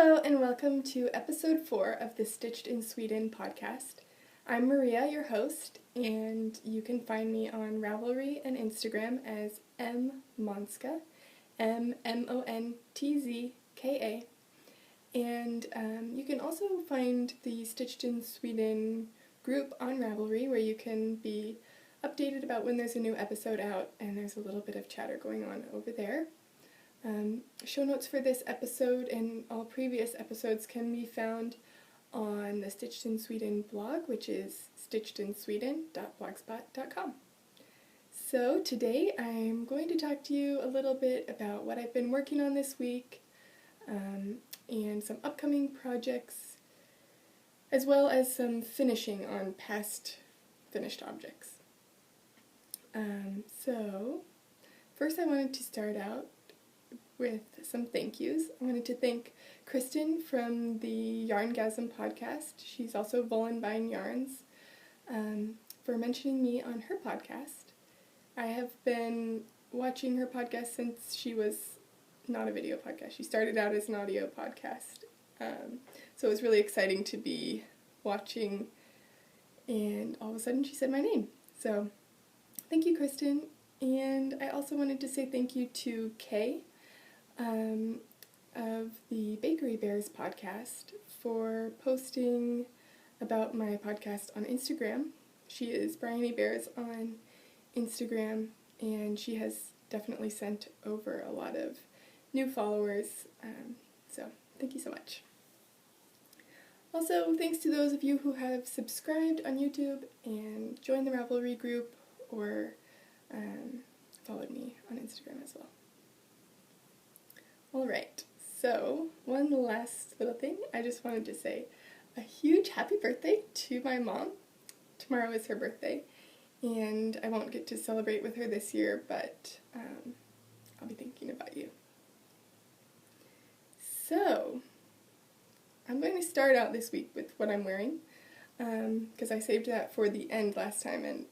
Hello and welcome to episode 4 of the Stitched in Sweden podcast. I'm Maria, your host, and you can find me on Ravelry and Instagram as mmontzka, M-M-O-N-T-Z-K-A. And you can also find the Stitched in Sweden group on Ravelry where you can be updated about when there's a new episode out, and there's a little bit of chatter going on over there. Show notes for this episode and all previous episodes can be found on the Stitched in Sweden blog, which is stitchedinsweden.blogspot.com. So today I'm going to talk to you a little bit about what I've been working on this week, and some upcoming projects, as well as some finishing on past finished objects. So first I wanted to start out with some thank yous. I wanted to thank Kristen from the Yarngasm podcast. She's also Vollenbein Yarns, for mentioning me on her podcast. I have been watching her podcast since she was not a video podcast. She started out as an audio podcast. So it was really exciting to be watching, and all of a sudden she said my name. So thank you, Kristen. And I also wanted to say thank you to Kay, of the Bakery Bears podcast, for posting about my podcast on Instagram. She is Bryony Bears on Instagram, and she has definitely sent over a lot of new followers, so thank you so much. Also, thanks to those of you who have subscribed on YouTube and joined the Ravelry group, or followed me on Instagram as well. Alright, so one last little thing. I just wanted to say a huge happy birthday to my mom. Tomorrow is her birthday, and I won't get to celebrate with her this year, but I'll be thinking about you. So, I'm going to start out this week with what I'm wearing, because I saved that for the end last time, and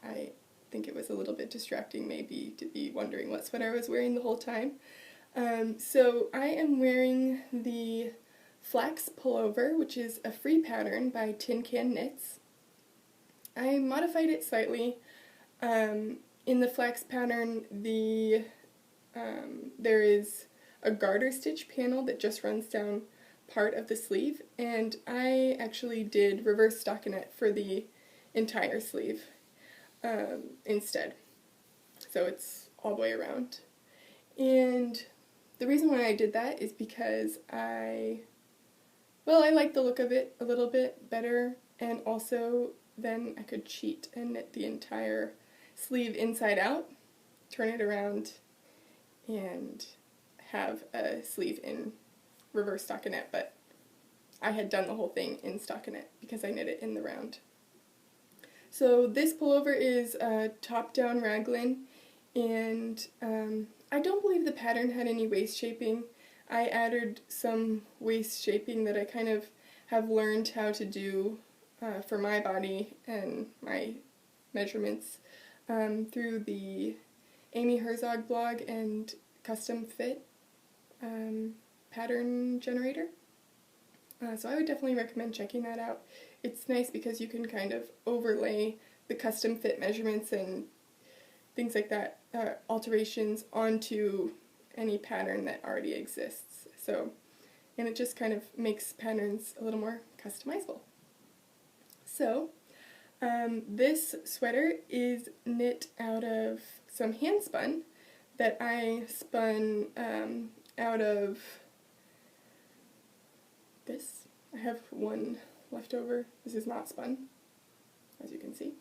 I think it was a little bit distracting maybe to be wondering what sweater I was wearing the whole time. So I am wearing the Flax Pullover, which is a free pattern by Tin Can Knits. I modified it slightly. In the flax pattern, there is a garter stitch panel that just runs down part of the sleeve, and I actually did reverse stockinette for the entire sleeve instead. So it's all the way around. And the reason why I did that is because I like the look of it a little bit better, and also then I could cheat and knit the entire sleeve inside out, turn it around, and have a sleeve in reverse stockinette, but I had done the whole thing in stockinette because I knit it in the round. So this pullover is a top-down raglan, and I don't believe the pattern had any waist shaping. I added some waist shaping that I kind of have learned how to do for my body and my measurements through the Amy Herzog blog and Custom Fit pattern generator. So I would definitely recommend checking that out. It's nice because you can kind of overlay the custom fit measurements and things like that, alterations onto any pattern that already exists. So, and it just kind of makes patterns a little more customizable. So, this sweater is knit out of some hand spun that I spun out of this. I have one left over. This is not spun, as you can see.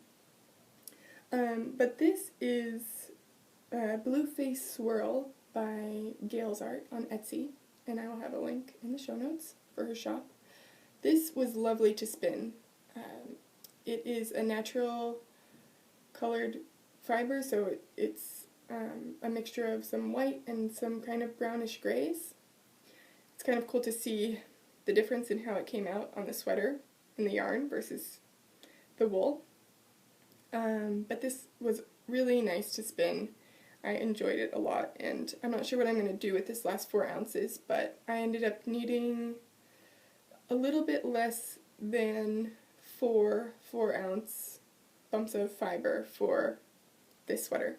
But this is Blue Face Swirl by Gail's Art on Etsy, and I will have a link in the show notes for her shop. This was lovely to spin. It is a natural colored fiber, so it's a mixture of some white and some kind of brownish grays. It's kind of cool to see the difference in how it came out on the sweater in the yarn versus the wool. But this was really nice to spin. I enjoyed it a lot, and I'm not sure what I'm going to do with this last 4 ounces, but I ended up needing a little bit less than 4 4-ounce bumps of fiber for this sweater.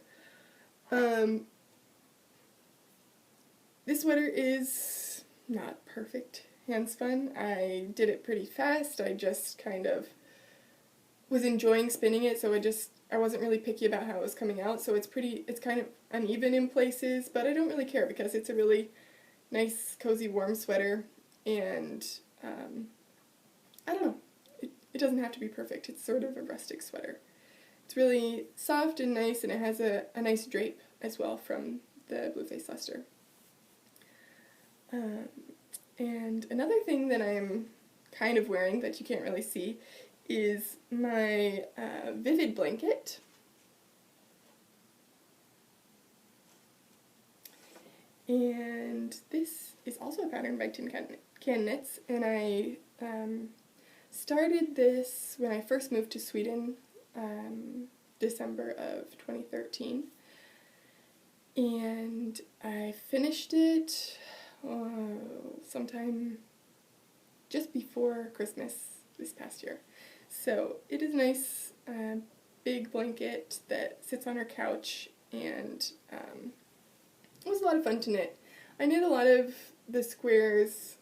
This sweater is not perfect hand spun. I did it pretty fast. I just kind of was enjoying spinning it, so I wasn't really picky about how it was coming out, so it's kind of uneven in places, but I don't really care because it's a really nice, cozy, warm sweater, and I don't know, it doesn't have to be perfect. It's sort of a rustic sweater. It's really soft and nice, and it has a nice drape as well from the blue face luster. And another thing that I'm kind of wearing that you can't really see is my Vivid blanket. And this is also a pattern by Tin Can Knits, and I started this when I first moved to Sweden, December of 2013, and I finished it sometime just before Christmas this past year. So it is a nice big blanket that sits on our couch, and it was a lot of fun to knit. I knit a lot of the squares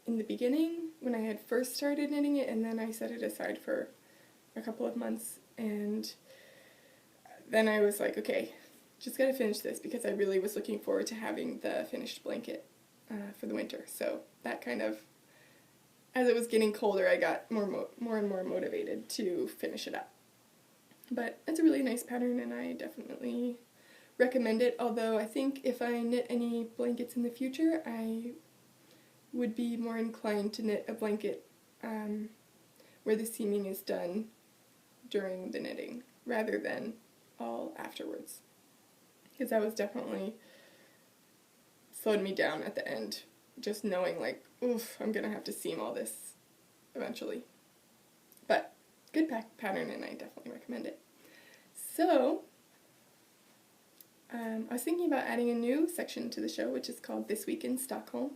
in the beginning when I had first started knitting it, and then I set it aside for a couple of months, and then I was like, okay, just gotta finish this, because I really was looking forward to having the finished blanket for the winter. So that kind of, as it was getting colder, I got more and more motivated to finish it up. But it's a really nice pattern, and I definitely recommend it, although I think if I knit any blankets in the future, I would be more inclined to knit a blanket where the seaming is done during the knitting rather than all afterwards, because that was definitely slowed me down at the end, just knowing like, oof, I'm gonna have to seam all this eventually. But good pattern, and I definitely recommend it. So I was thinking about adding a new section to the show, which is called This Week in Stockholm,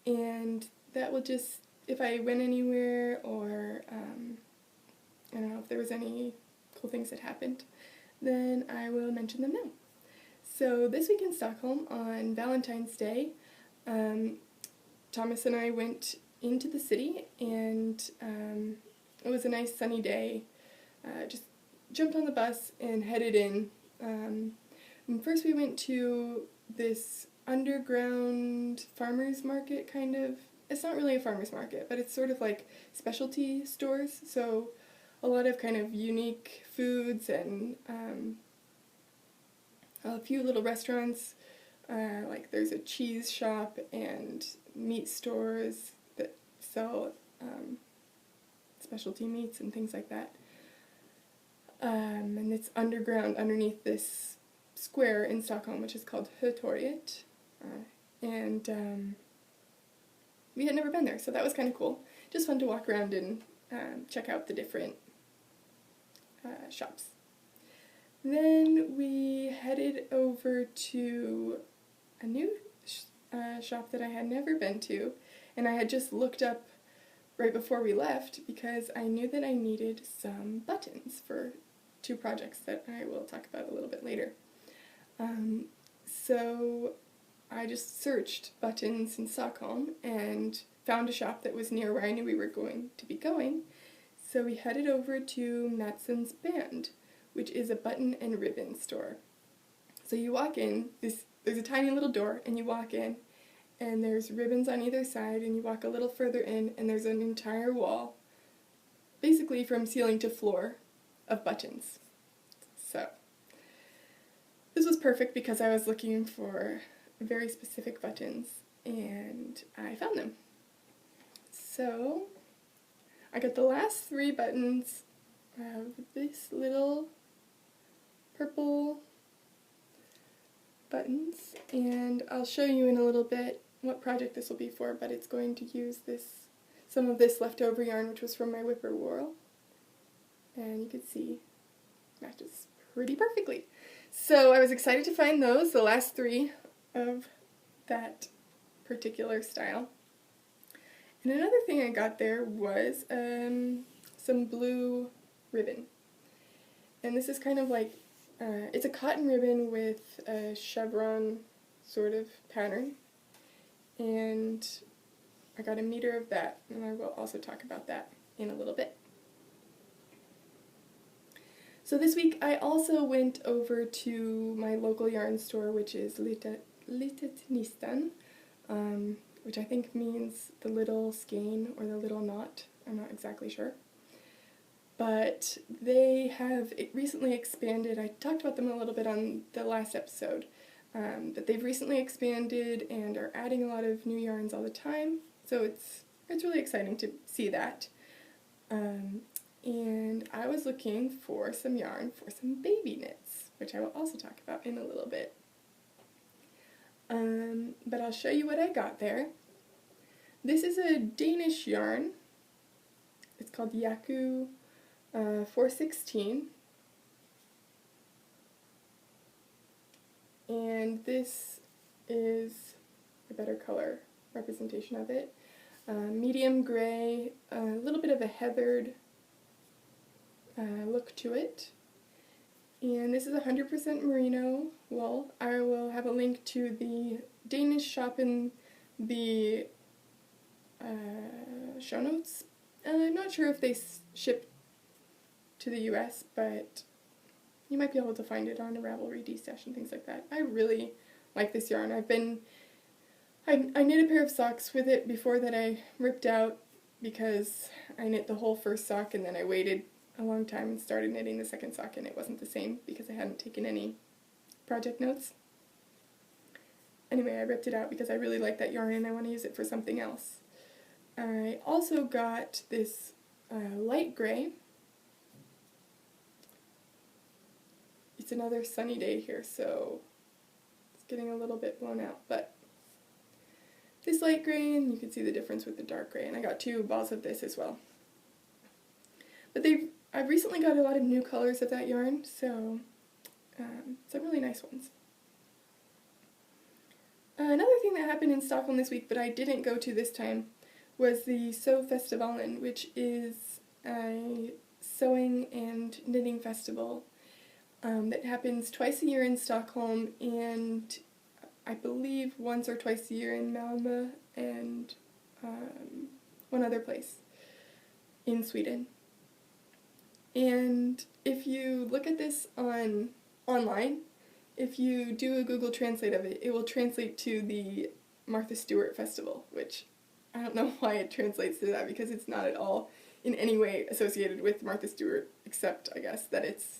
and that will just, if I went anywhere, or I don't know if there was any cool things that happened, then I will mention them now. So this week in Stockholm, on Valentine's Day, Thomas and I went into the city, and it was a nice sunny day. Just jumped on the bus and headed in. And first we went to this underground farmers market, kind of. It's not really a farmers market, but it's sort of like specialty stores, so a lot of kind of unique foods, and a few little restaurants, like there's a cheese shop and meat stores that sell specialty meats and things like that. And it's underground underneath this square in Stockholm, which is called Hötorget, and we had never been there, so that was kind of cool. Just fun to walk around and check out the different shops. Then we headed over to a new shop that I had never been to, and I had just looked up right before we left because I knew that I needed some buttons for 2 projects that I will talk about a little bit later. So I just searched buttons in Stockholm and found a shop that was near where I knew we were going to be going. So we headed over to Mattsson's Band, which is a button and ribbon store. So you walk in, there's a tiny little door, and you walk in, and there's ribbons on either side, and you walk a little further in, and there's an entire wall, basically from ceiling to floor, of buttons. So this was perfect because I was looking for very specific buttons, and I found them. So I got the last 3 buttons of this little purple buttons, and I'll show you in a little bit what project this will be for, but it's going to use some of this leftover yarn, which was from my whippoorwill, and you can see matches pretty perfectly. So I was excited to find those, the last 3 of that particular style. And another thing I got there was some blue ribbon. And this is kind of like, it's a cotton ribbon with a chevron sort of pattern. And I got a meter of that, and I will also talk about that in a little bit. So this week I also went over to my local yarn store, which is Litet Nistan, which I think means the little skein or the little knot. I'm not exactly sure. But they have recently expanded. I talked about them a little bit on the last episode, but they've recently expanded and are adding a lot of new yarns all the time. So it's really exciting to see that. And I was looking for some yarn for some baby knits, which I will also talk about in a little bit. But I'll show you what I got there. This is a Danish yarn. It's called Yaku 416. And this is a better color representation of it. Medium gray, a little bit of a heathered look to it. And this is 100% merino wool. I will have a link to the Danish shop in the show notes. I'm not sure if they ship to the US, but you might be able to find it on a Ravelry D-Stash and things like that. I really like this yarn. I knit a pair of socks with it before that I ripped out because I knit the whole first sock and then I waited a long time and started knitting the second sock and it wasn't the same because I hadn't taken any project notes. Anyway, I ripped it out because I really like that yarn and I want to use it for something else. I also got this light gray. It's another sunny day here, so it's getting a little bit blown out, but this light gray, and you can see the difference with the dark gray, and I got 2 balls of this as well. But I've recently got a lot of new colors of that yarn, so some really nice ones. Another thing that happened in Stockholm this week, but I didn't go to this time, was the Sew Festivalen, which is a sewing and knitting festival that happens twice a year in Stockholm and I believe once or twice a year in Malmö and one other place in Sweden. And if you look at this online, if you do a Google Translate of it, it will translate to the Martha Stewart Festival, which I don't know why it translates to that because it's not at all in any way associated with Martha Stewart, except I guess that it's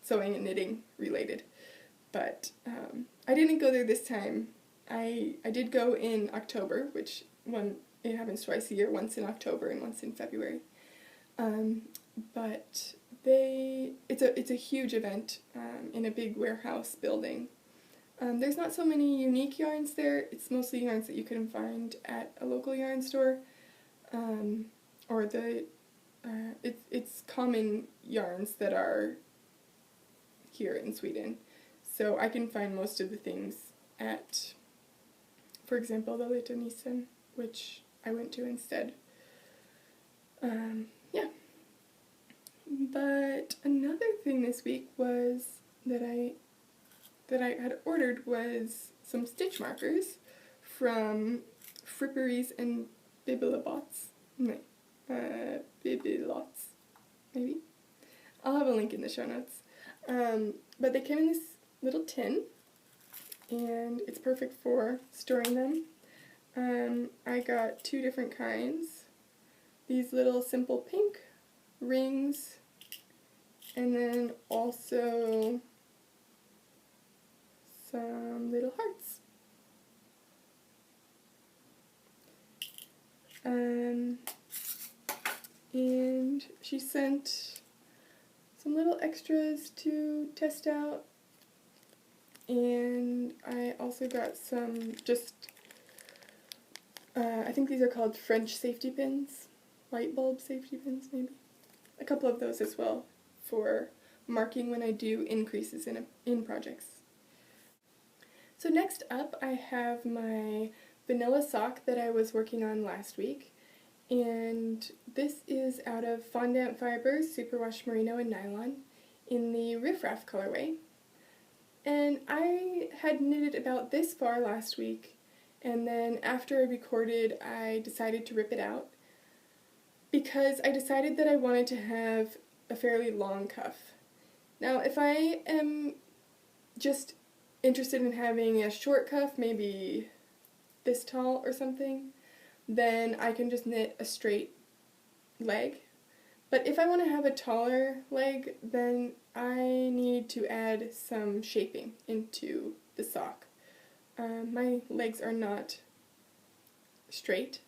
sewing and knitting related. But I didn't go there this time. I did go in October, which it happens twice a year, once in October and once in February. But it's a huge event in a big warehouse building. There's not so many unique yarns there. It's mostly yarns that you can find at a local yarn store, or it's common yarns that are here in Sweden. So I can find most of the things at, for example, the Litet Nistan, which I went to instead. Yeah. But another thing this week was that I had ordered was some stitch markers from Fripperies and Bibelots. No, Bibelots, maybe. I'll have a link in the show notes. But they came in this little tin, and it's perfect for storing them. I got 2 different kinds. These little simple pink rings, and then also some little hearts. And she sent some little extras to test out, and I also got some I think these are called French safety pins, light bulb safety pins maybe. A couple of those as well for marking when I do increases in projects. So next up I have my vanilla sock that I was working on last week, and this is out of fondant fibers, superwash merino, and nylon in the Riff Raff colorway. And I had knitted about this far last week, and then after I recorded I decided to rip it out because I decided that I wanted to have a fairly long cuff. Now if I am just interested in having a short cuff, maybe this tall or something, then I can just knit a straight leg. But if I want to have a taller leg, then I need to add some shaping into the sock. My legs are not straight.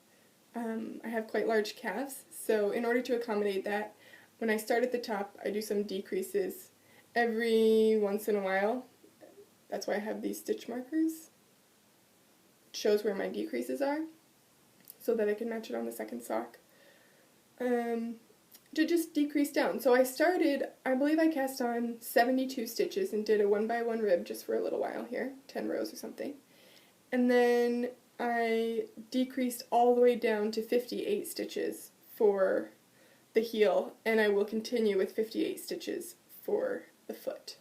I have quite large calves, so in order to accommodate that, when I start at the top, I do some decreases every once in a while. That's why I have these stitch markers. It shows where my decreases are, so that I can match it on the second sock. To just decrease down. So I started, I believe I cast on 72 stitches and did a 1x1 rib just for a little while here, 10 rows or something. And then I decreased all the way down to 58 stitches for the heel, and I will continue with 58 stitches for the foot.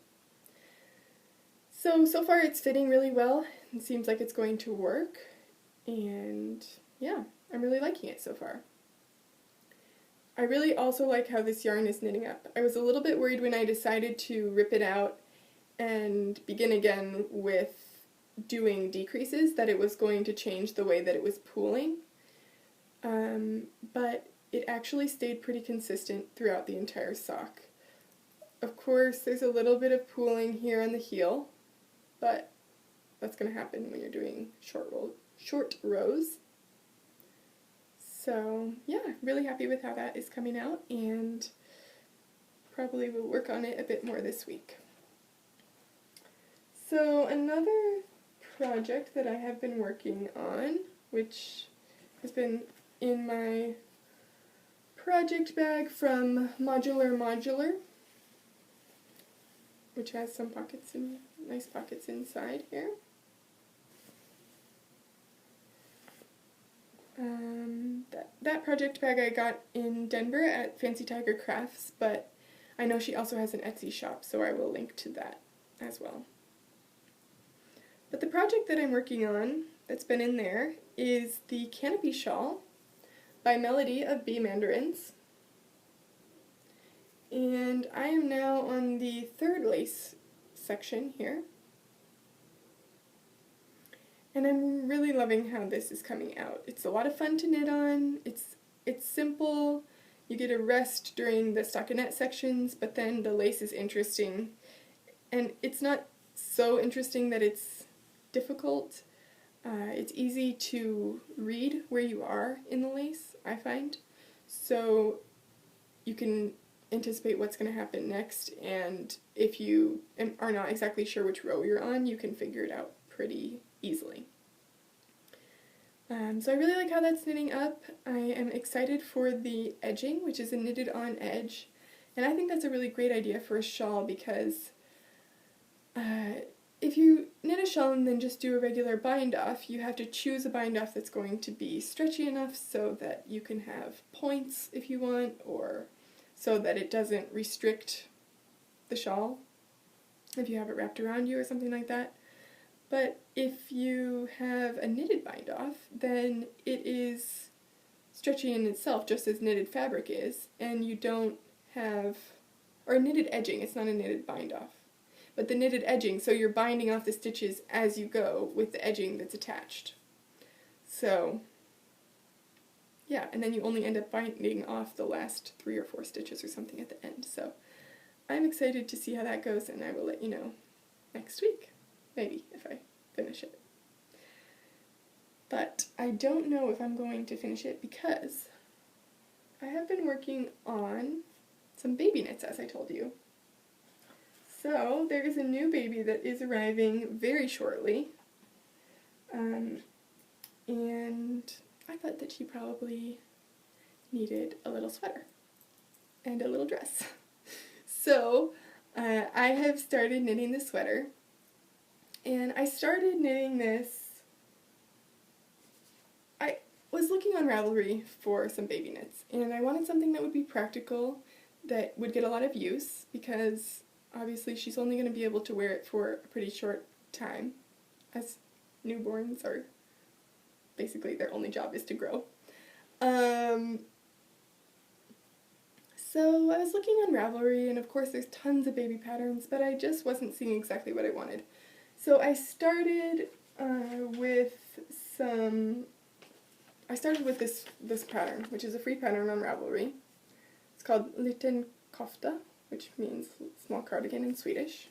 So far it's fitting really well. It seems like it's going to work, and yeah, I'm really liking it so far. I really also like how this yarn is knitting up. I was a little bit worried when I decided to rip it out and begin again with doing decreases that it was going to change the way that it was pooling, but it actually stayed pretty consistent throughout the entire sock. Of course, there's a little bit of pooling here on the heel, but that's going to happen when you're doing short rows. So yeah, really happy with how that is coming out, and probably will work on it a bit more this week. So another project that I have been working on, which has been in my project bag from Modular, which has some pockets and nice pockets inside here. That project bag I got in Denver at Fancy Tiger Crafts, but I know she also has an Etsy shop, so I will link to that as well. But the project that I'm working on that's been in there is the Canopy Shawl by Melody of Bee Mandarins. And I am now on the third lace section here. And I'm really loving how this is coming out. It's a lot of fun to knit on. It's simple. You get a rest during the stockinette sections, but then the lace is interesting. And it's not so interesting that it's difficult. It's easy to read where you are in the lace, I find. So you can anticipate what's going to happen next, and if you are not exactly sure which row you're on, you can figure it out pretty easily. So I really like how that's knitting up. I am excited for the edging, which is a knitted on edge, and I think that's a really great idea for a shawl because if you knit a shawl and then just do a regular bind off, you have to choose a bind off that's going to be stretchy enough so that you can have points if you want, or so that it doesn't restrict the shawl if you have it wrapped around you or something like that. But if you have a knitted bind off, then it is stretchy in itself, just as knitted fabric is, and you don't have, or knitted edging, it's not a knitted bind off, but the knitted edging, so you're binding off the stitches as you go with the edging that's attached. So yeah, and then you only end up binding off the last 3 or 4 stitches or something at the end. So I'm excited to see how that goes, and I will let you know next week, maybe, if I finish it. But I don't know if I'm going to finish it because I have been working on some baby knits, as I told you. So there is a new baby that is arriving very shortly, and I thought that she probably needed a little sweater and a little dress. So I have started knitting the sweater, and I started knitting this. I was looking on Ravelry for some baby knits, and I wanted something that would be practical, that would get a lot of use, because obviously she's only going to be able to wear it for a pretty short time, as newborns are basically their only job is to grow. So I was looking on Ravelry, and of course there's tons of baby patterns, but I just wasn't seeing exactly what I wanted. So I started with this pattern, which is a free pattern on Ravelry. It's called Liten Kofta, which means small cardigan in Swedish.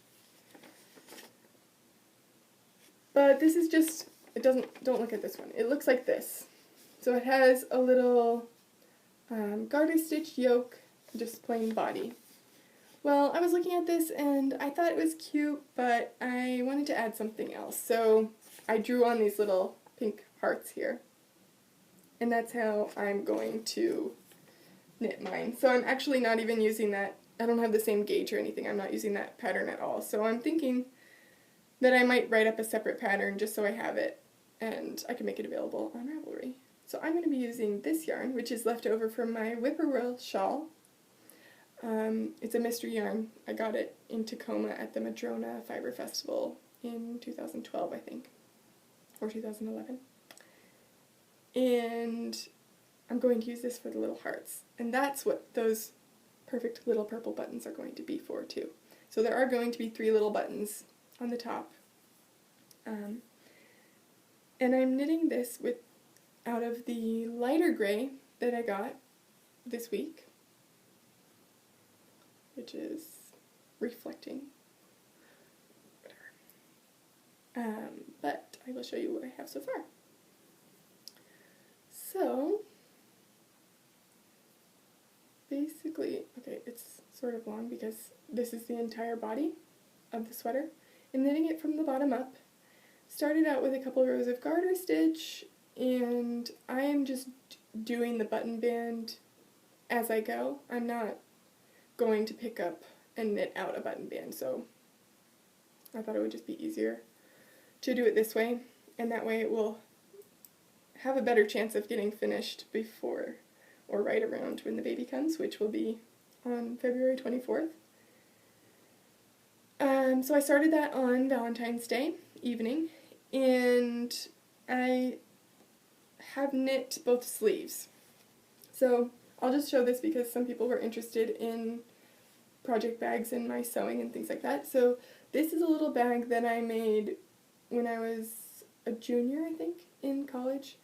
But this is just, don't look at this one. It looks like this. So it has a little garter stitch yoke, just plain body. Well, I was looking at this and I thought it was cute, but I wanted to add something else. So I drew on these little pink hearts here. And that's how I'm going to knit mine. So I'm actually not even using that. I don't have the same gauge or anything. I'm not using that pattern at all. So I'm thinking that I might write up a separate pattern just so I have it and I can make it available on Ravelry. So I'm going to be using this yarn, which is left over from my Whippoorwill shawl. It's a mystery yarn. I got it in Tacoma at the Madrona Fiber Festival in 2012, I think, or 2011. And I'm going to use this for the little hearts. And that's what those perfect little purple buttons are going to be for, too. So there are going to be 3 little buttons on the top. And I'm knitting this out of the lighter gray that I got this week, which is reflecting, whatever. But I will show you what I have so far. So, basically, okay, it's sort of long because this is the entire body of the sweater. And knitting it from the bottom up. Started out with a couple rows of garter stitch, and I am just doing the button band as I go. I'm not going to pick up and knit out a button band, so I thought it would just be easier to do it this way, and that way it will have a better chance of getting finished before or right around when the baby comes, which will be on February 24th. So I started that on Valentine's Day evening, and I have knit both sleeves. So I'll just show this because some people were interested in project bags and my sewing and things like that. So this is a little bag that I made when I was a junior, I think, in college.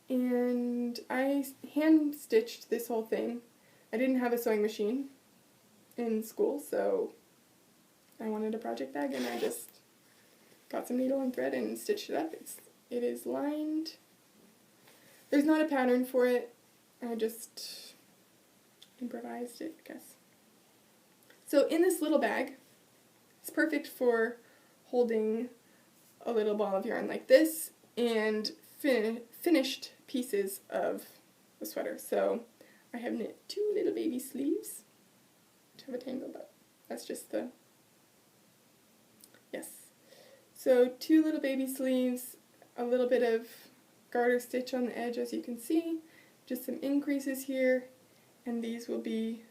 And I hand stitched this whole thing. I didn't have a sewing machine in school, so I wanted a project bag, and I just got some needle and thread and stitched it up. It is lined. There's not a pattern for it. I just improvised it, I guess. So in this little bag, it's perfect for holding a little ball of yarn like this and finished pieces of the sweater. So I have knit 2 little baby sleeves, which have a tangle, but that's just the, yes. So 2 little baby sleeves, a little bit of garter stitch on the edge, as you can see, just some increases here, and these will be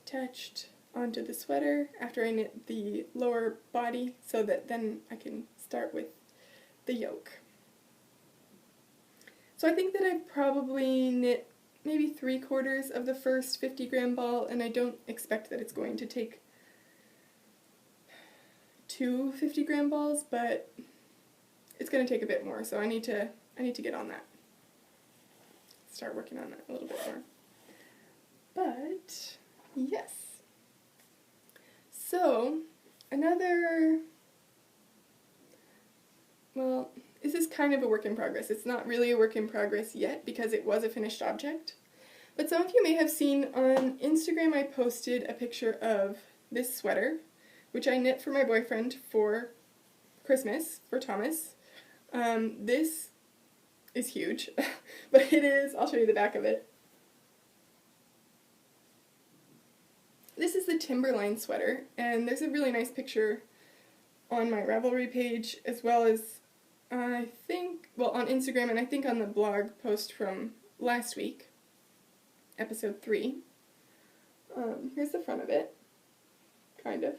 attached onto the sweater after I knit the lower body, so that then I can start with the yoke. So I think that I probably knit maybe 3/4 of the first 50-gram ball, and I don't expect that it's going to take 2 50-gram balls, but it's going to take a bit more, so I need to get on that. Start working on that a little bit more. But yes. So well, this is kind of a work in progress. It's not really a work in progress yet because it was a finished object. But some of you may have seen on Instagram I posted a picture of this sweater, which I knit for my boyfriend for Christmas, for Thomas. This is huge, but it is, I'll show you the back of it. This is the Timberline Sweater, and there's a really nice picture on my Ravelry page, as well as I think, well, on Instagram, and I think on the blog post from last week, episode 3. Here's the front of it, kind of.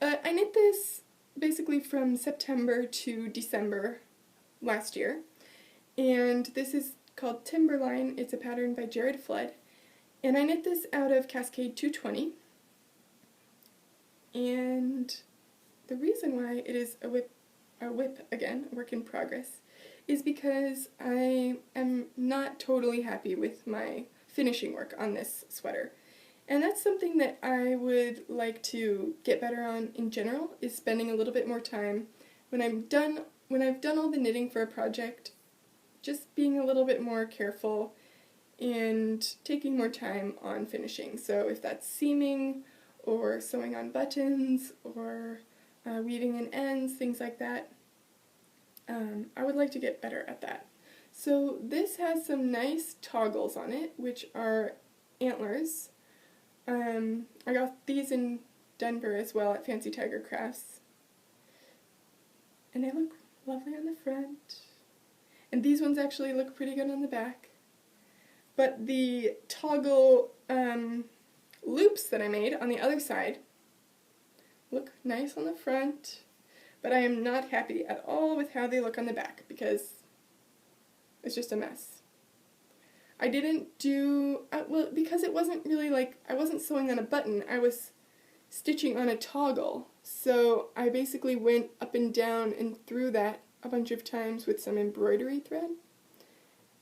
I knit this basically from September to December last year, and this is called Timberline. It's a pattern by Jared Flood, and I knit this out of Cascade 220, and the reason why it is a whip again, a work in progress, is because I am not totally happy with my finishing work on this sweater. And that's something that I would like to get better on in general, is spending a little bit more time when I've done all the knitting for a project, just being a little bit more careful and taking more time on finishing. So if that's seaming or sewing on buttons or weaving in ends, things like that, I would like to get better at that. So this has some nice toggles on it, which are antlers. I got these in Denver as well at Fancy Tiger Crafts, and they look lovely on the front, and these ones actually look pretty good on the back. But the toggle loops that I made on the other side look nice on the front, but I am not happy at all with how they look on the back because it's just a mess. I didn't do, well, because it wasn't really like, I wasn't sewing on a button, I was stitching on a toggle. So I basically went up and down and through that a bunch of times with some embroidery thread.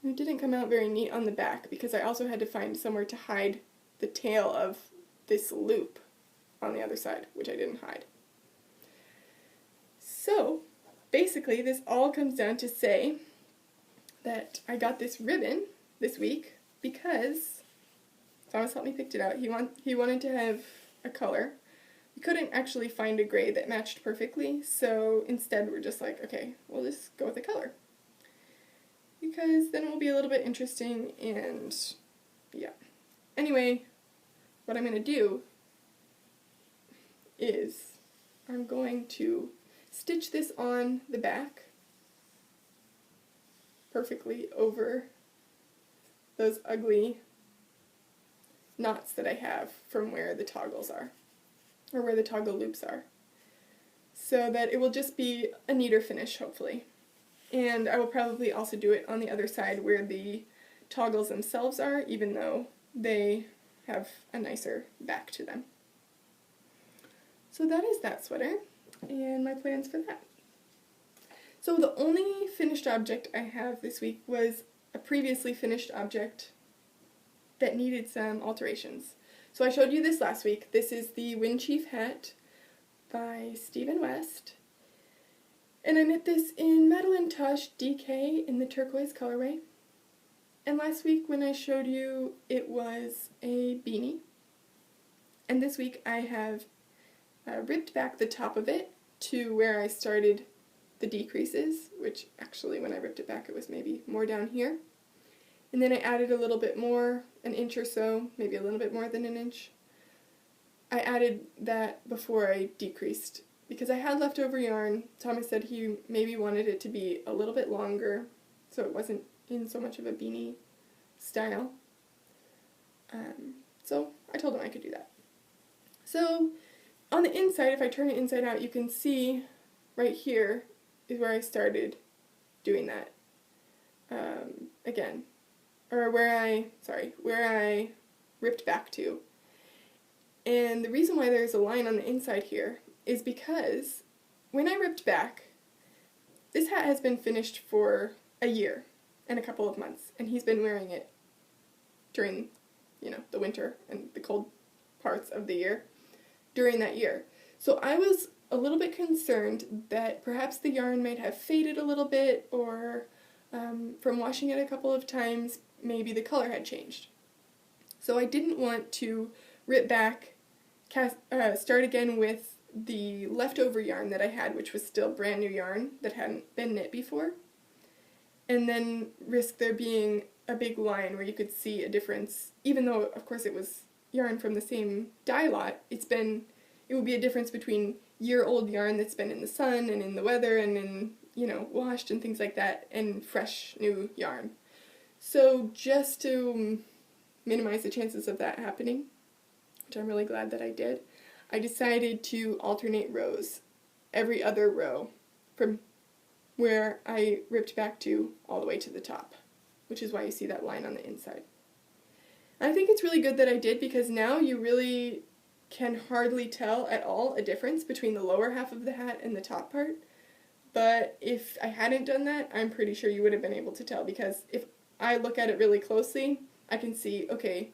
And it didn't come out very neat on the back because I also had to find somewhere to hide the tail of this loop on the other side, which I didn't hide. So basically this all comes down to say that I got this ribbon this week because Thomas helped me pick it out. He wanted to have a color. We couldn't actually find a gray that matched perfectly, so instead we're just like, okay, we'll just go with a color. Because then it will be a little bit interesting, and yeah. Anyway, what I'm going to do is I'm going to stitch this on the back perfectly over those ugly knots that I have from where the toggles are, or where the toggle loops are, so that it will just be a neater finish, hopefully. And I will probably also do it on the other side where the toggles themselves are, even though they have a nicer back to them. So that is that sweater, and my plans for that. So the only finished object I have this week was a previously finished object that needed some alterations. So I showed you this last week. This is the Wind Chief hat by Stephen West. And I knit this in Madeline Tosh DK in the turquoise colorway. And last week when I showed you, it was a beanie. And this week I have ripped back the top of it to where I started the decreases, which actually when I ripped it back it was maybe more down here. And then I added a little bit more, an inch or so, maybe a little bit more than an inch. I added that before I decreased because I had leftover yarn. Thomas said he maybe wanted it to be a little bit longer so it wasn't in so much of a beanie style. So I told him I could do that. So on the inside, if I turn it inside out, you can see right here is where I started doing that again, or where I ripped back to. And the reason why there's a line on the inside here is because when I ripped back, this hat has been finished for a year and a couple of months, and he's been wearing it during, the winter and the cold parts of the year during that year. So I was a little bit concerned that perhaps the yarn might have faded a little bit, or from washing it a couple of times, maybe the color had changed. So I didn't want to rip back, start again with the leftover yarn that I had, which was still brand new yarn that hadn't been knit before, and then risk there being a big line where you could see a difference, even though of course it was yarn from the same dye lot. It would be a difference between year-old yarn that's been in the sun and in the weather and in, washed and things like that, and fresh new yarn. So just to minimize the chances of that happening, which I'm really glad that I did, I decided to alternate rows every other row from where I ripped back to all the way to the top, which is why you see that line on the inside. I think it's really good that I did, because now you really can hardly tell at all a difference between the lower half of the hat and the top part. But if I hadn't done that, I'm pretty sure you would have been able to tell, because if I look at it really closely, I can see, okay,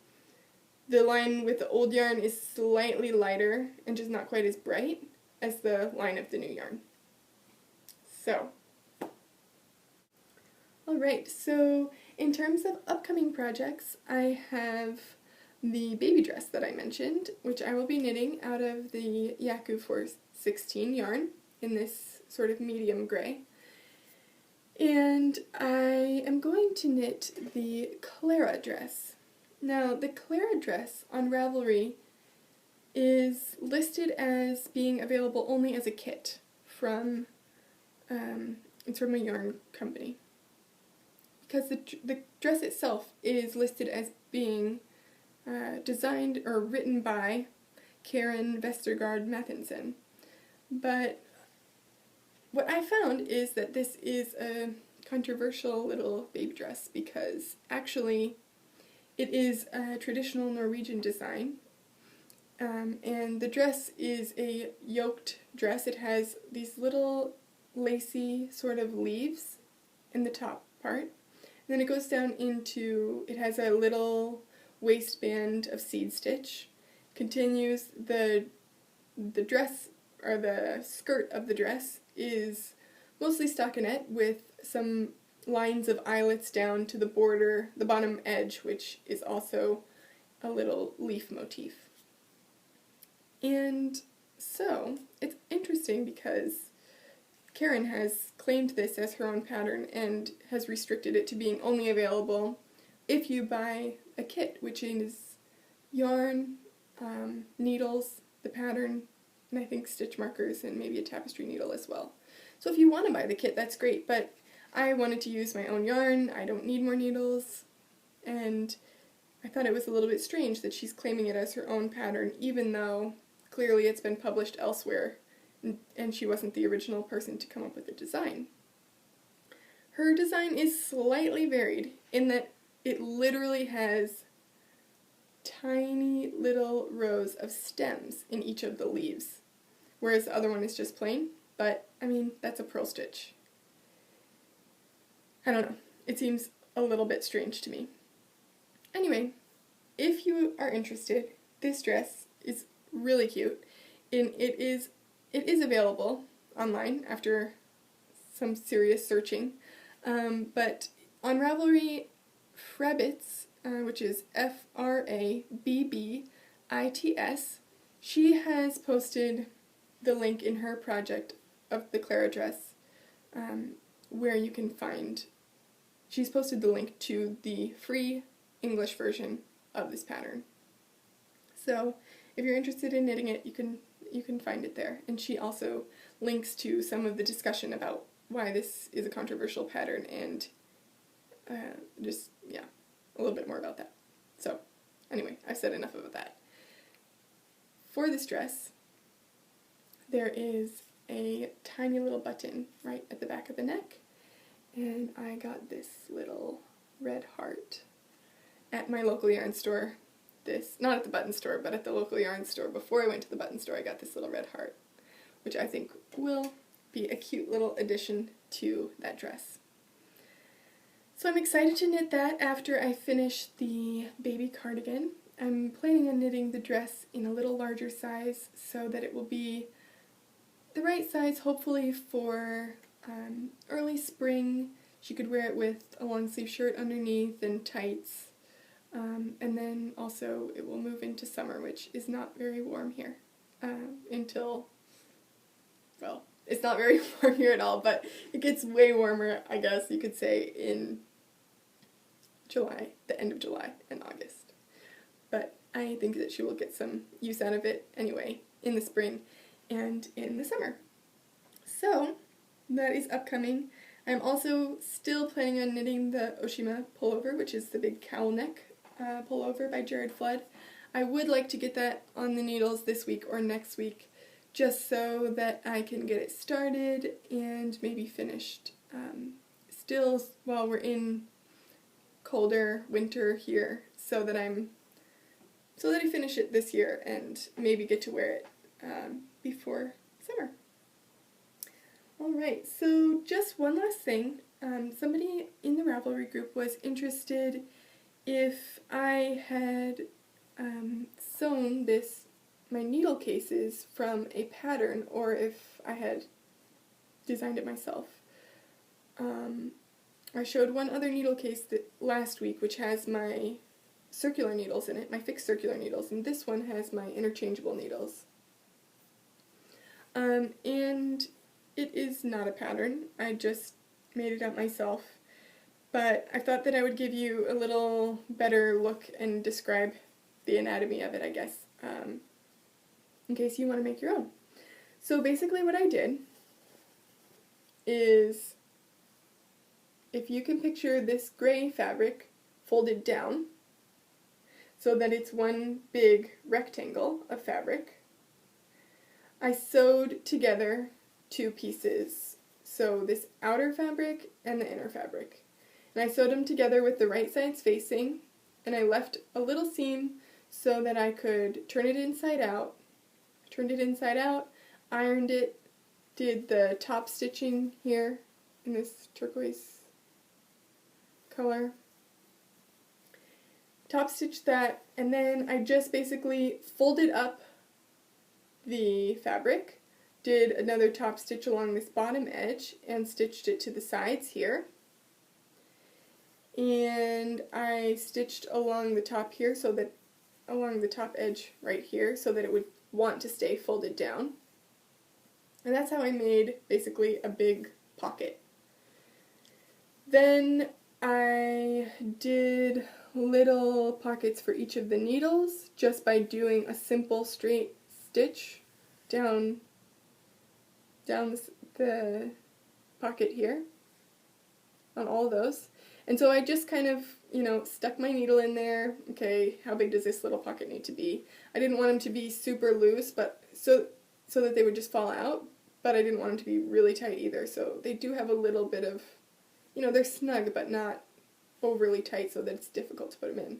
the line with the old yarn is slightly lighter and just not quite as bright as the line of the new yarn. So, alright, so in terms of upcoming projects, I have the baby dress that I mentioned, which I will be knitting out of the Yaku 416 yarn in this sort of medium gray. And I am going to knit the Clara Dress. Now, the Clara Dress on Ravelry is listed as being available only as a kit from, it's from a yarn company. Because the dress itself is listed as being designed or written by Karen Vestergaard Mathinson. But what I found is that this is a controversial little baby dress, because actually it is a traditional Norwegian design, and the dress is a yoked dress. It has these little lacy sort of leaves in the top part, and then it goes down into, it has a little waistband of seed stitch, continues, the dress, or the skirt of the dress is mostly stockinette with some lines of eyelets down to the border, the bottom edge, which is also a little leaf motif. And so, it's interesting because Karen has claimed this as her own pattern and has restricted it to being only available if you buy a kit, which is yarn, needles, the pattern, and I think stitch markers, and maybe a tapestry needle as well. So if you want to buy the kit, that's great, but I wanted to use my own yarn, I don't need more needles, and I thought it was a little bit strange that she's claiming it as her own pattern, even though clearly it's been published elsewhere, and she wasn't the original person to come up with the design. Her design is slightly varied in that it literally has tiny little rows of stems in each of the leaves, whereas the other one is just plain, but, I mean, that's a purl stitch. I don't know, it seems a little bit strange to me. Anyway, if you are interested, this dress is really cute, and it is available online after some serious searching, but on Ravelry, Frabbits, which is Frabbits, she has posted the link in her project of the Clara Dress, where you can find, she's posted the link to the free English version of this pattern. So if you're interested in knitting it, you can find it there. And she also links to some of the discussion about why this is a controversial pattern, and just, yeah, a little bit more about that. So, anyway, I've said enough about that. For this dress, there is a tiny little button right at the back of the neck, and I got this little red heart at my local yarn store. Not at the button store, but at the local yarn store. Before I went to the button store, I got this little red heart, which I think will be a cute little addition to that dress. So I'm excited to knit that after I finish the baby cardigan. I'm planning on knitting the dress in a little larger size so that it will be the right size, hopefully, for early spring. She could wear it with a long sleeve shirt underneath and tights. And then also it will move into summer, which is not very warm here until, well, it's not very warm here at all, but it gets way warmer, I guess you could say, in July, the end of July and August. But I think that she will get some use out of it anyway in the spring and in the summer. So that is upcoming. I'm also still planning on knitting the Oshima pullover, which is the big cowl neck pullover by Jared Flood. I would like to get that on the needles this week or next week, just so that I can get it started and maybe finished still while we're in colder winter here, so that I finish it this year and maybe get to wear it before summer. Alright, so just one last thing. Somebody in the Ravelry group was interested if I had sewn my needle cases from a pattern, or if I had designed it myself. I showed one other needle case last week, which has my circular needles in it, my fixed circular needles, and this one has my interchangeable needles. And it is not a pattern, I just made it up myself, but I thought that I would give you a little better look and describe the anatomy of it, I guess, in case you want to make your own. So basically what I did is, if you can picture this gray fabric folded down so that it's one big rectangle of fabric, I sewed together two pieces, so this outer fabric and the inner fabric. And I sewed them together with the right sides facing, and I left a little seam so that I could turn it inside out. I turned it inside out, ironed it, did the top stitching here in this turquoise color. Top stitched that, and then I just basically folded up the fabric, did another top stitch along this bottom edge, and stitched it to the sides here. And I stitched along the top here, so that along the top edge right here, so that it would want to stay folded down. And that's how I made basically a big pocket. Then I did little pockets for each of the needles just by doing a simple straight stitch down the pocket here on all of those. And so I just kind of, stuck my needle in there. Okay, how big does this little pocket need to be? I didn't want them to be super loose, but so that they would just fall out, but I didn't want them to be really tight either. So they do have a little bit of, they're snug but not overly tight so that it's difficult to put them in.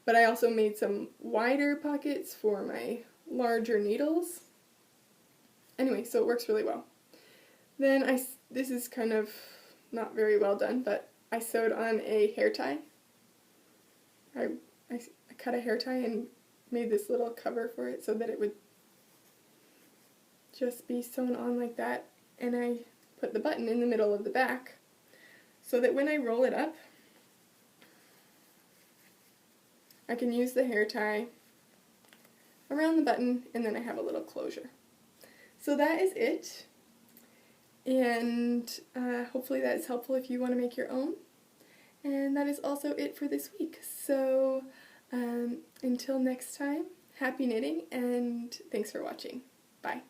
But I also made some wider pockets for my larger needles. Anyway, so it works really well. Then this is kind of not very well done, but I sewed on a hair tie. I cut a hair tie and made this little cover for it so that it would just be sewn on like that. And I put the button in the middle of the back so that when I roll it up, I can use the hair tie around the button, and then I have a little closure. So that is it, and hopefully that is helpful if you want to make your own. And that is also it for this week. So until next time, happy knitting, and thanks for watching. Bye.